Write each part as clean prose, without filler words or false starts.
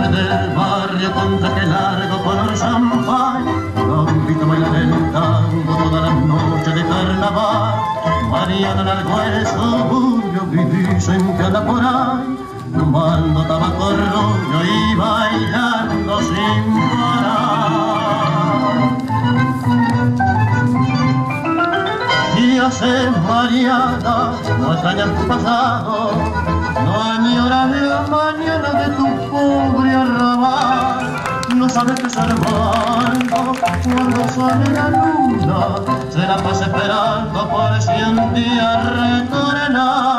del barrio con traje largo color champán, Gambito baila el tango toda la noche de carnaval. Mariana en el suburbio dicen que anda por ahí, fumando tabaco rubio y bailando sin parar. Y hace Mariana, no extrañas tu pasado, no añoras la mañana de tu pobre arrabal. No sabes que Armando, cuando sale la luna, se la pasa esperando por si un día retornar.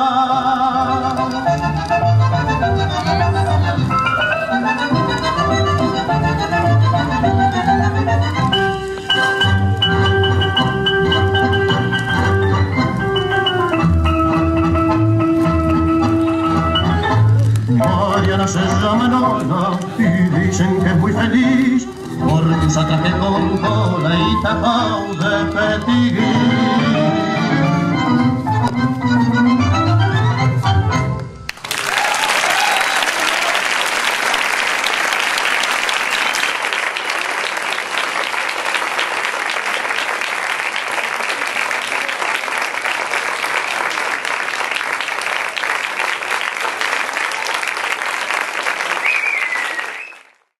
Mariana se llama Nona y dicen que es muy feliz porque usa traje con cola y tapao de petigrí.